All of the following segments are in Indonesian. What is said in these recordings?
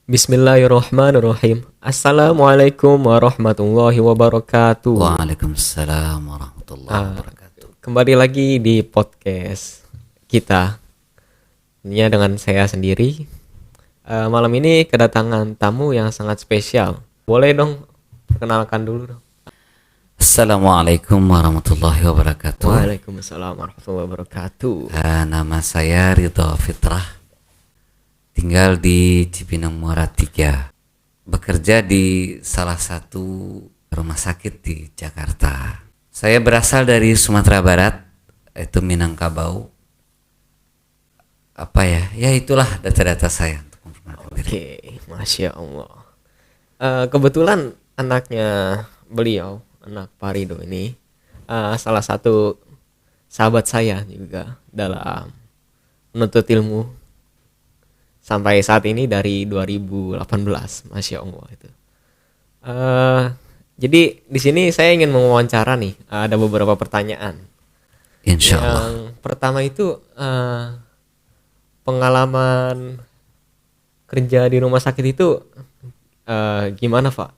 Bismillahirrahmanirrahim. Assalamualaikum warahmatullahi wabarakatuh. Waalaikumsalam warahmatullahi Ah, wabarakatuh. Kembali lagi di podcast kita. Ini dengan saya sendiri. Malam ini kedatangan tamu yang sangat spesial. Boleh dong perkenalkan dulu dong. Assalamualaikum warahmatullahi wabarakatuh. Waalaikumsalam warahmatullahi wabarakatuh. Nama saya Ridho Fitrah, tinggal di Cipinang Muara 3, bekerja di salah satu rumah sakit di Jakarta. Saya berasal dari Sumatera Barat, itu Minangkabau. Ya itulah data-data saya untuk memperkenalkan diri. Oke, Masya Allah. Kebetulan anaknya beliau, anak Parido ini, salah satu sahabat saya juga dalam menuntut ilmu sampai saat ini dari 2018, Masya Allah itu. Eh, jadi di sini saya ingin mewawancara nih, ada beberapa pertanyaan. Insya Allah. Yang pertama itu pengalaman kerja di rumah sakit itu gimana, Pak?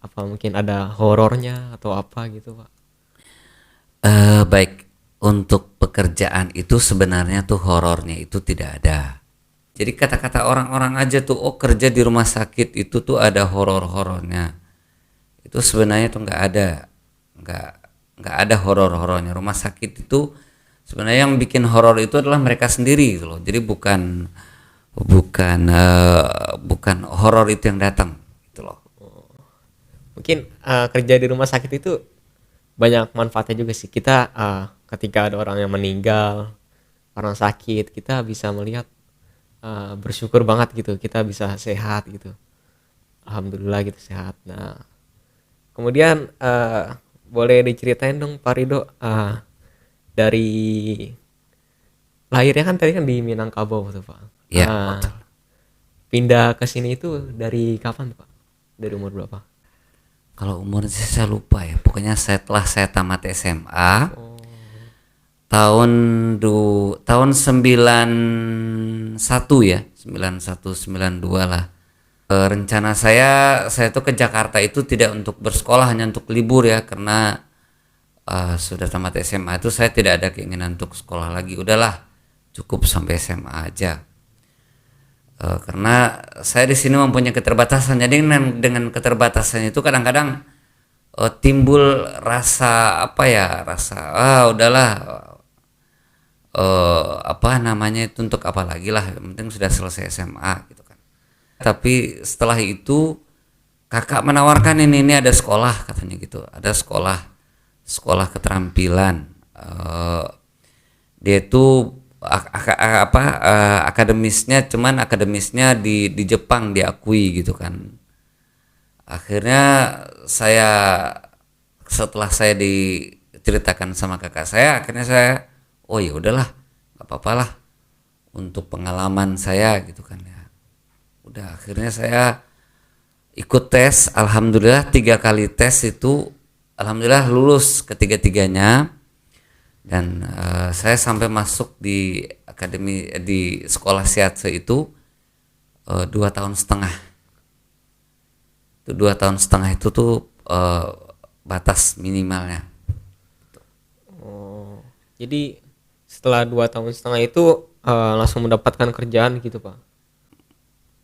Apa mungkin ada horornya atau apa gitu, Pak? Baik, untuk pekerjaan itu sebenarnya tuh horornya itu tidak ada. Jadi kata-kata orang-orang aja tuh, oh kerja di rumah sakit itu tuh ada horor-horornya. Itu sebenarnya tuh nggak nggak ada horor-horornya. Rumah sakit itu sebenarnya yang bikin horor itu adalah mereka sendiri gitu loh. Jadi bukan bukan bukan horor itu yang datang gitu loh. Mungkin kerja di rumah sakit itu banyak manfaatnya juga sih. Kita ketika ada orang yang meninggal, orang sakit, kita bisa melihat, bersyukur banget gitu. Kita bisa sehat gitu. Alhamdulillah gitu sehat. Nah, kemudian boleh diceritain dong Pak Rido, dari lahirnya kan tadi kan di Minangkabau tuh Pak. Ya, Ah, betul. Pindah ke sini itu dari kapan tuh Pak? Dari umur berapa? Kalau umur sih saya lupa ya. Pokoknya setelah saya tamat SMA Oh, tahun tahun 91 ya, 91 92 lah. Rencana saya tuh ke Jakarta itu tidak untuk bersekolah, hanya untuk libur ya, karena sudah tamat SMA itu saya tidak ada keinginan untuk sekolah lagi. Udahlah, cukup sampai SMA aja. Karena saya di sini mempunyai keterbatasan. Jadi dengan keterbatasan itu kadang-kadang timbul rasa udahlah, itu untuk apa lagi lah, yang penting sudah selesai SMA gitu kan. Tapi setelah itu kakak menawarkan ini ada sekolah katanya gitu, ada sekolah keterampilan. Dia itu akademisnya di Jepang diakui gitu kan. Akhirnya saya, setelah saya diceritakan sama kakak saya, akhirnya saya, oh ya udahlah, nggak apa-apa lah untuk pengalaman saya gitu kan ya. Udah, akhirnya saya ikut tes. Alhamdulillah 3 kali tes itu alhamdulillah lulus ketiga-tiganya. Dan saya sampai masuk di akademi di sekolah Shiatsu itu 2 tahun setengah. Itu 2 tahun setengah itu tuh batas minimalnya. oh. Jadi setelah 2 tahun setengah itu langsung mendapatkan kerjaan gitu Pak?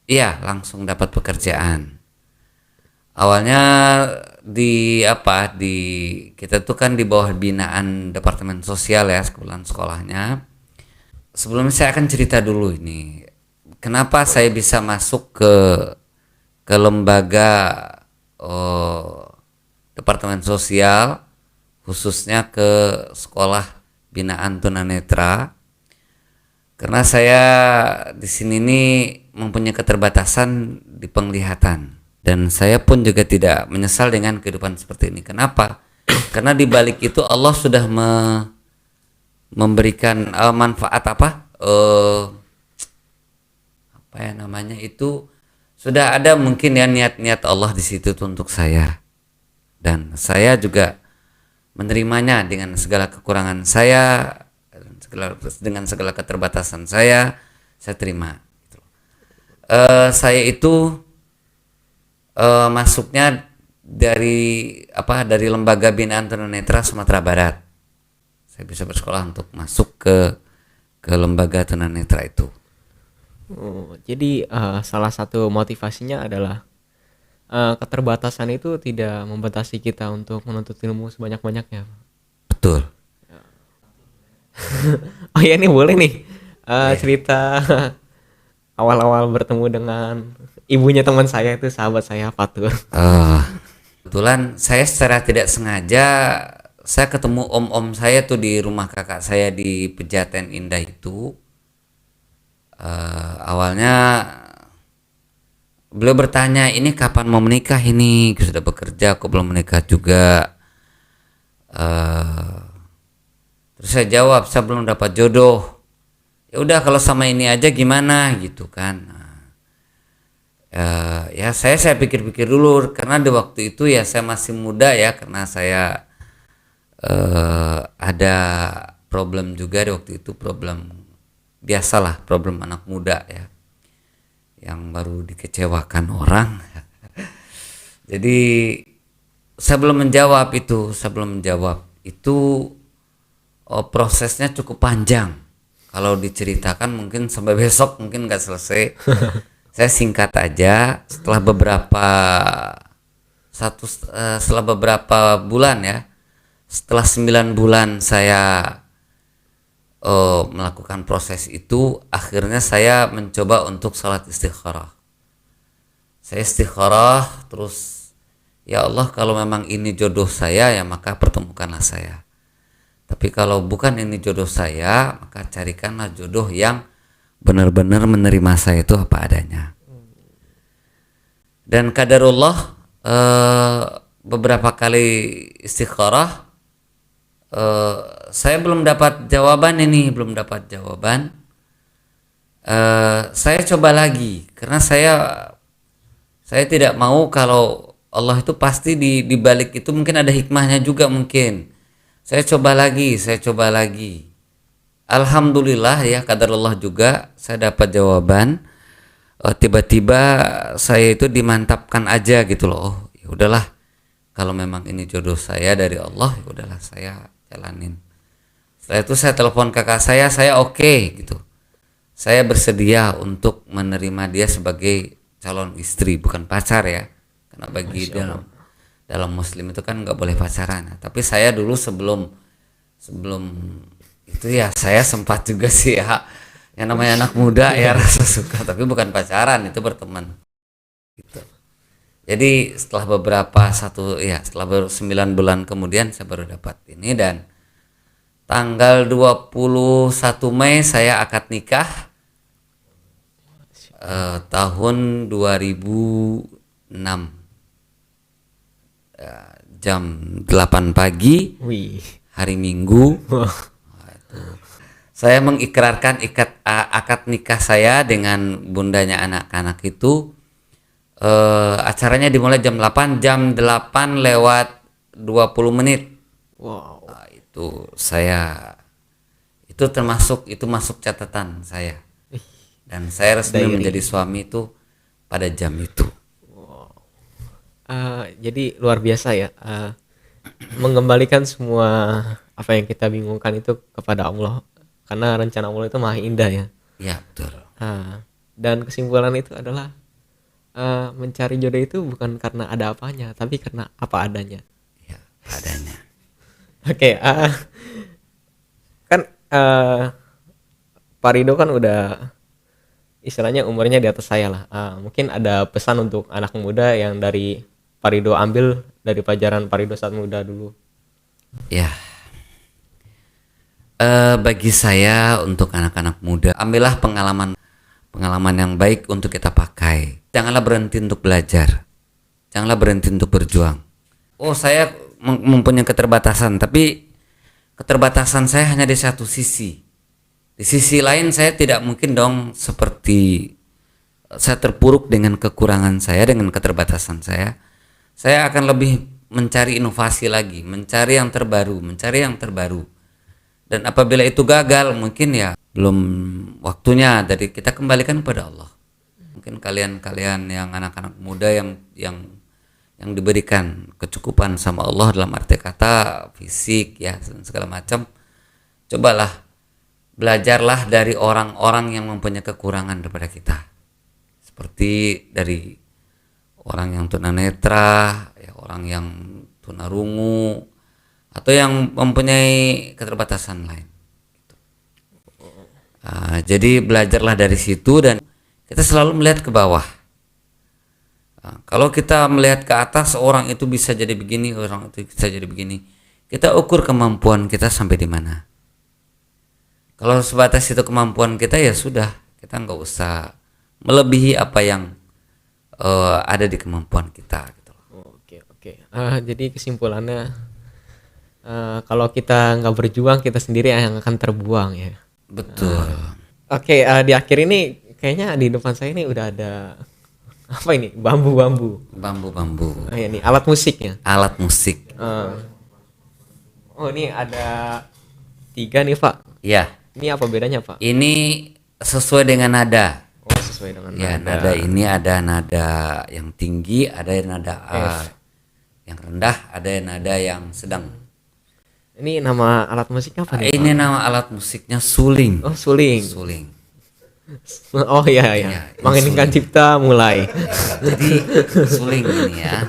Iya, langsung dapat pekerjaan. Awalnya di kita tuh kan di bawah binaan Departemen Sosial ya, sekolahnya. Sebelumnya saya akan cerita dulu ini. Kenapa saya bisa masuk ke lembaga Departemen Sosial, khususnya ke sekolah binaan tunanetra. Karena saya di sini nih mempunyai keterbatasan di penglihatan. Dan saya pun juga tidak menyesal dengan kehidupan seperti ini. Kenapa? Karena di balik itu Allah sudah memberikan manfaat itu sudah ada mungkin ya niat-niat Allah di situ tuh untuk saya. Dan saya juga menerimanya dengan segala kekurangan saya, dengan segala keterbatasan saya terima. Saya itu masuknya dari Lembaga Binaan Tunanetra Sumatera Barat. Saya bisa bersekolah untuk masuk ke lembaga tunanetra itu. Oh, jadi salah satu motivasinya adalah keterbatasan itu tidak membatasi kita untuk menuntut ilmu sebanyak-banyaknya. Betul. Oh ya, ini boleh nih Boleh. cerita awal-awal bertemu dengan ibunya teman saya, itu sahabat saya Fatur. Eh, Kebetulan saya secara tidak sengaja saya ketemu om-om saya tuh di rumah kakak saya di Pejaten Indah itu. Awalnya beliau bertanya, ini kapan mau menikah, ini sudah bekerja kok belum menikah juga. Eh, Terus saya jawab, saya belum dapat jodoh. Ya udah, kalau sama ini aja gimana gitu kan. Ya saya pikir-pikir dulu, karena di waktu itu ya saya masih muda ya, karena saya ada problem juga di waktu itu, problem biasalah, problem anak muda ya, yang baru dikecewakan orang. Jadi saya belum menjawab itu, prosesnya cukup panjang. Kalau diceritakan mungkin sampai besok mungkin nggak selesai. Saya singkat aja. Setelah beberapa bulan ya, setelah 9 bulan saya melakukan proses itu, akhirnya saya mencoba untuk salat istikharah. Saya istikharah terus, ya Allah, kalau memang ini jodoh saya ya maka pertemukanlah saya. Tapi kalau bukan ini jodoh saya, maka carikanlah jodoh yang benar-benar menerima saya itu apa adanya. Dan qadarullah, beberapa kali istikharah, saya belum dapat jawaban. Saya coba lagi, karena saya tidak mau, kalau Allah itu pasti di balik itu mungkin ada hikmahnya juga mungkin. Saya coba lagi. Alhamdulillah ya, qadarullah juga saya dapat jawaban. Tiba-tiba saya itu dimantapkan aja gitu loh. Oh, ya udahlah, kalau memang ini jodoh saya dari Allah, ya udahlah saya jalanin. Setelah itu saya telepon kakak saya oke gitu. Saya bersedia untuk menerima dia sebagai calon istri, bukan pacar ya. Karena bagi dalam Muslim itu kan nggak boleh pacaran. Tapi saya dulu sebelum itu ya, saya sempat juga sih ya, yang namanya anak muda ya, rasa suka, tapi bukan pacaran, itu berteman gitu. Jadi setelah 9 bulan kemudian saya baru dapat ini, dan tanggal 21 Mei saya akad nikah tahun 2006, jam 8 pagi Wih. hari Minggu. Saya mengikrarkan akad nikah saya dengan bundanya anak-anak itu. Acaranya dimulai jam 8, lewat 20 menit. Wow. Itu masuk catatan saya. Dan saya resmi Diary. menjadi suami itu pada jam itu. Jadi luar biasa ya, mengembalikan semua apa yang kita bingungkan itu kepada Allah, karena rencana Allah itu maha indah ya. Ya betul. Dan kesimpulan itu adalah mencari jodoh itu bukan karena ada apanya, tapi karena apa adanya. Ya adanya. Oke, kan Pak Rido kan udah istilahnya umurnya di atas saya lah. Mungkin ada pesan untuk anak muda yang dari Pak Rido ambil dari pelajaran Pak Rido saat muda dulu. Ya, bagi saya, untuk anak-anak muda, ambillah pengalaman yang baik untuk kita pakai. Janganlah berhenti untuk belajar, janganlah berhenti untuk berjuang. Oh, saya mempunyai keterbatasan, tapi keterbatasan saya hanya di satu sisi. Di sisi lain saya tidak mungkin dong seperti saya terpuruk dengan kekurangan saya, dengan keterbatasan saya. Saya akan lebih mencari inovasi lagi, mencari yang terbaru. Dan apabila itu gagal, mungkin ya belum waktunya, dari kita kembalikan kepada Allah. mungkin kalian-kalian yang anak-anak muda yang diberikan kecukupan sama Allah dalam arti kata fisik ya dan segala macam, cobalah belajarlah dari orang-orang yang mempunyai kekurangan daripada kita, seperti dari orang yang tunanetra, ya, orang yang tunarungu, atau yang mempunyai keterbatasan lain. Jadi belajarlah dari situ dan kita selalu melihat ke bawah. Kalau kita melihat ke atas, orang itu bisa jadi begini, orang itu bisa jadi begini. Kita ukur kemampuan kita sampai di mana. Kalau sebatas itu kemampuan kita ya sudah, kita nggak usah melebihi apa yang ada di kemampuan kita. Gitu. Oke. Jadi kesimpulannya, kalau kita nggak berjuang, kita sendiri yang akan terbuang ya. Betul. Oke, di akhir ini kayaknya di depan saya ini udah ada apa ini? Bambu-bambu. Bambu-bambu. Ya, ini alat musiknya. Alat musik. Oh, ini ada 3 nih, Pak. Ya. Ini apa bedanya, Pak? Ini sesuai dengan nada. Oh, sesuai dengan Ya, nada. nada ini ada nada yang tinggi, ada nada yang rendah, ada nada yang sedang. Ini nama alat musiknya apa nih, Ini Pak? nama alat musiknya suling. Oh, suling. Suling. Oh iya. Iya, ini Menginginkan suling. cipta mulai. Jadi suling ini ya.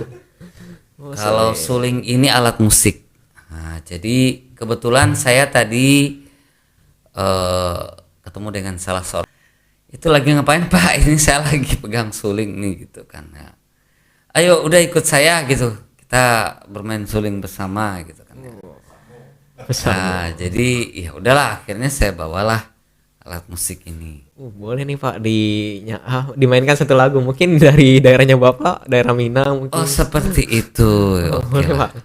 Kalau suling ini alat musik. Nah, jadi kebetulan saya tadi ketemu dengan salah seorang. Itu lagi ngapain, Pak? Ini saya lagi pegang suling nih gitu kan. Ya. Ayo udah ikut saya gitu. Kita bermain suling bersama gitu kan. Ya. Nah, jadi ya udahlah akhirnya saya bawalah alat musik ini. Boleh nih, Pak, dimainkan satu lagu mungkin dari daerahnya Bapak, daerah Minang mungkin. Oh, seperti itu. Oke Boleh, lah. Pak.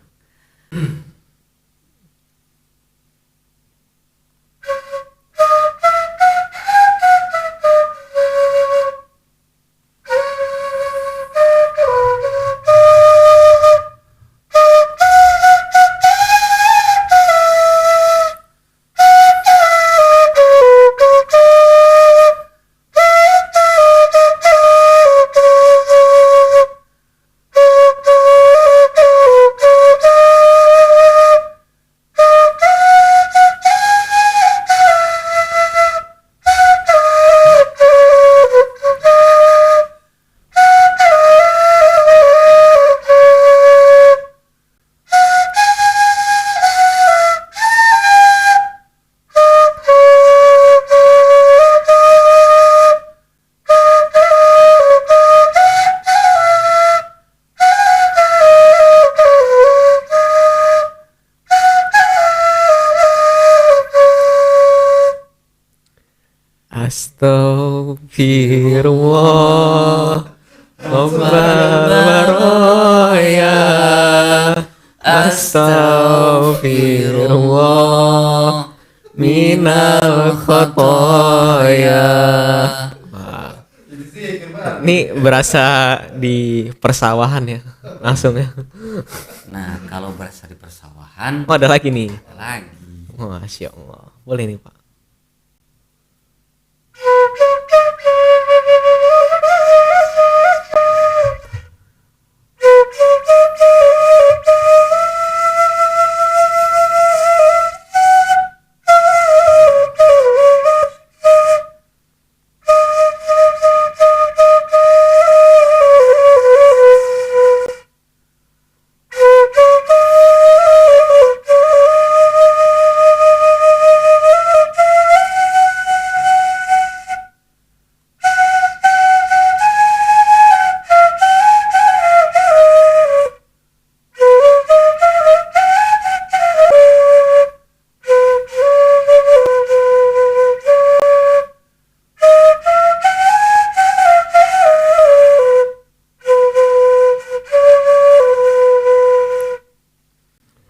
Astagfirullah Baroya Astagfirullah Minal khotoya. Ini berasa di persawahan ya, langsung ya. Nah, kalau berasa di persawahan, Oh, ada lagi nih. ada lagi. Masya Allah. Boleh nih, Pak.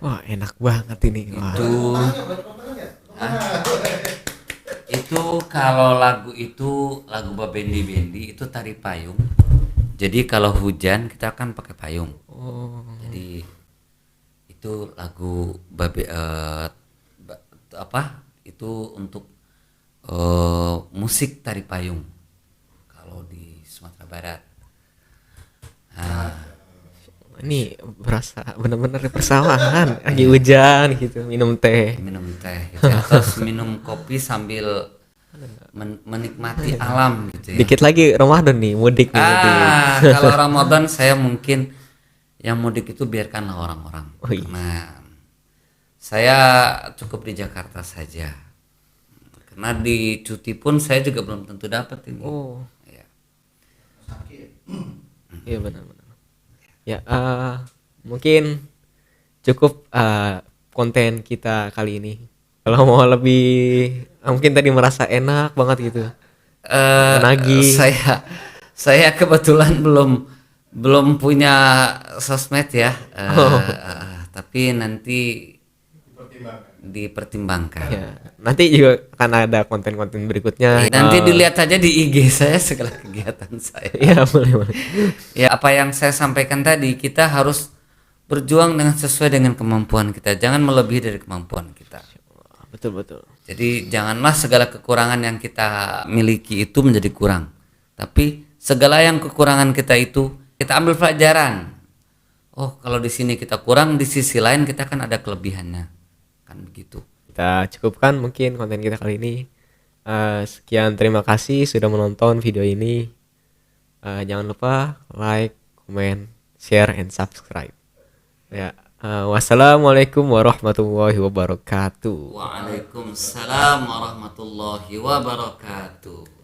Wah, enak banget ini. Wah. Itu kalau lagu itu lagu Babendi Bendi itu tari payung. Jadi kalau hujan kita akan pakai payung. Oh. Jadi itu lagu apa? Itu untuk musik tari payung. Kalau di Sumatera Barat. Ini berasa benar-benar di persawahan, lagi hujan gitu, minum teh. Minum teh gitu ya. Terus minum kopi sambil menikmati alam gitu ya. Dikit lagi Ramadan nih, mudik nih, mudik. Kalau Ramadan saya mungkin yang mudik itu biarkanlah orang-orang. Oh, iya. Karena saya cukup di Jakarta saja. Karena di cuti pun saya juga belum tentu dapat ini. Oh, Ya. iya benar-benar. Ya, mungkin cukup konten kita kali ini. Kalau mau lebih, mungkin tadi merasa enak banget gitu. Menagih. Saya kebetulan belum punya sosmed ya. Tapi nanti dipertimbangkan. Ya, nanti juga akan ada konten-konten berikutnya. Nanti dilihat saja di IG saya segala kegiatan saya. Iya, boleh. Ya, apa yang saya sampaikan tadi, kita harus berjuang dengan sesuai dengan kemampuan kita, jangan melebihi dari kemampuan kita. Betul. Jadi janganlah segala kekurangan yang kita miliki itu menjadi kurang, tapi segala yang kekurangan kita itu kita ambil pelajaran. Oh, kalau di sini kita kurang, di sisi lain kita kan ada kelebihannya, kan begitu. Kita cukupkan mungkin konten kita kali ini. Sekian, terima kasih sudah menonton video ini. Jangan lupa like, comment, share, and subscribe. Ya, wassalamualaikum warahmatullahi wabarakatuh. Waalaikumsalam warahmatullahi wabarakatuh.